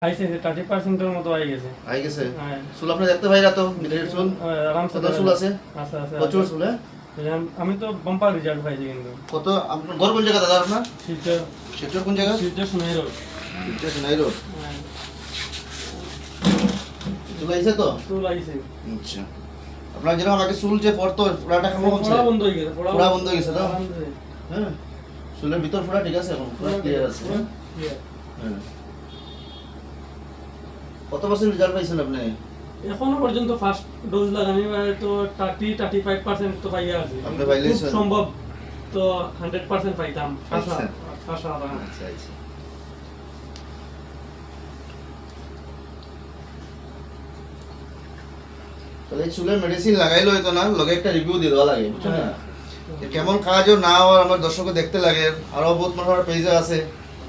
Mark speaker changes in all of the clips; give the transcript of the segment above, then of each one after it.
Speaker 1: আইছে 30% এর মতো আই গেছে।
Speaker 2: হ্যাঁ চুল আপনি দেখতে ভাইরা তো মিলির চুল
Speaker 1: আরামসে
Speaker 2: কত চুল আছে?
Speaker 1: আছে
Speaker 2: প্রচুর চুল হ্যাঁ?
Speaker 1: আমি তো বাম্পার রেজাল্ট পাইছি কিন্তু।
Speaker 2: কত আপনার ঘর কোন জায়গা দাদা আপনার? শিলচর কোন জায়গা?
Speaker 1: শিলচর সোনাই রোড।
Speaker 2: শিলচর সোনাই রোড। চুল আইছে তো?
Speaker 1: চুল আইছে।
Speaker 2: আচ্ছা। আপনার যেরকম আগে চুল যে পড়তো ফোড়াটা কেমন হচ্ছে?
Speaker 1: ফোড়া বন্ধ হয়ে গেছে।
Speaker 2: ফোড়া বন্ধ হয়ে গেছে তো? হ্যাঁ। চুলের ভিতর ফোড়া ঠিক আছে এখন? ফোড়া ক্লিয়ার আছে। হ্যাঁ। কত পার্সেন্ট রেজাল্ট পাইছেন আপনি?
Speaker 1: এখনো পর্যন্ত ফার্স্ট ডোজ লাগানি তো 30-35% তো পাইয়া আছে।
Speaker 2: আপনি পাইলেছেন?
Speaker 1: খুব সম্ভব তো 100% পাইতাম।
Speaker 2: আচ্ছা
Speaker 1: আশা
Speaker 2: আচ্ছা আচ্ছা। তাহলে চুলের মেডিসিন লাগাইলো হয়তো না, লগে একটা রিভিউ দিয়ে দেওয়া লাগে বুঝছেন না? কেমন কাজ ও না আর আমার দর্শকও দেখতে লাগে। আরো বহুত মানুষের পেজে আছে,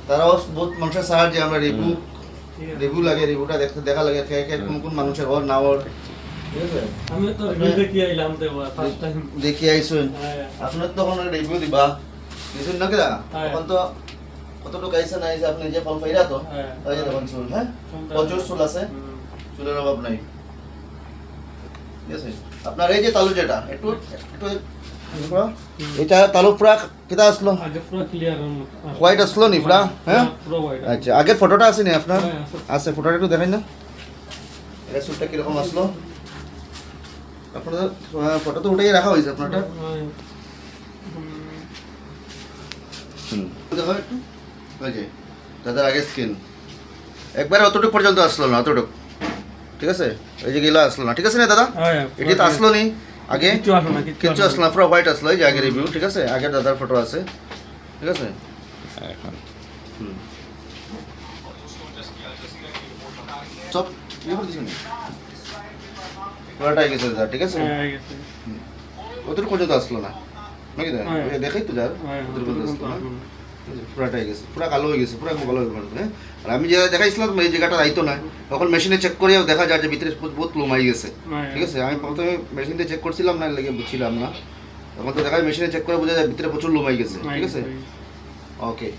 Speaker 2: তারাও বহুত মানুষের সাহায্যে আমরা রিভিউ লাগে, রিভিউটা দেখতে দেখা লাগে কোন কোন মানুষের ওর না ওর। ঠিক আছে,
Speaker 1: আমি তো রিভিউ দেখি আইলাম তো ফার্স্ট টাইম
Speaker 2: দেখি আইছেন। আপনার তো কোন রিভিউ দিবা দিছেন না কেডা? তখন তো কতটুকু আইছে না আইছে আপনি যে ফল পাইরা তো এই যে দেখুন চুল, হ্যাঁ প্রচুর চুল আছে, চুলের অভাব নাই। ঠিক আছে, আপনার এই যে তালু যেটা একটু একটু এটা তালু পুরা কিটা আসলো?
Speaker 1: আগে পুরো ক্লিয়ার
Speaker 2: হোয়াইট আসলো নি পুরা? হ্যাঁ
Speaker 1: পুরো হোয়াইট।
Speaker 2: আচ্ছা, আগের ফটোটা আছে নি আপনার? আছে, ফটোটা একটু দেখাই না। এটা চুলটা কিরকম আসলো আপনাদের? ফটো তো উঠাই রাখা হয়েছে আপনারটা। দেখো একটু ওই যে দাদার আগে স্কিন একবারে অতটুকু পর্যন্ত আসলো না, অতটুকু। ঠিক আছে, এই যে গিলা আসলো না। ঠিক আছে না দাদা, এটি তো আসলো নি আগে, কিচ্ছু আসলো না, পুরো হোয়াইট আসলো। এই যে আগে রিভিউ, ঠিক আছে, আগে দাদার ফটো আছে। ঠিক আছে, এখন সব ইয়ে করে দিছেন পুরাটাই গেছে দাদা। ঠিক আছে, অতটুকু পর্যন্ত আসলো না নাকি দাদা? দেখাই তো যার অতটুকু পর্যন্ত আসলো না, পুরাটাই গেছে, পুরা কালো হয়ে গেছে, পুরা কালো হয়ে গেছে। আর আমি যে দেখাইছিলাম এই জায়গাটা আইতো না, তখন মেশিনে চেক করে দেখা যায় যে ভিতরে বহুত লোমাই গেছে। ঠিক আছে, আমি প্রথমে মেশিন দিয়ে চেক করছিলাম না, লেগে বুঝছিলাম না, তখন তো দেখা যায় মেশিনে চেক করে বোঝা যায় ভিতরে প্রচুর লোমাই গেছে। ঠিক আছে, ওকে।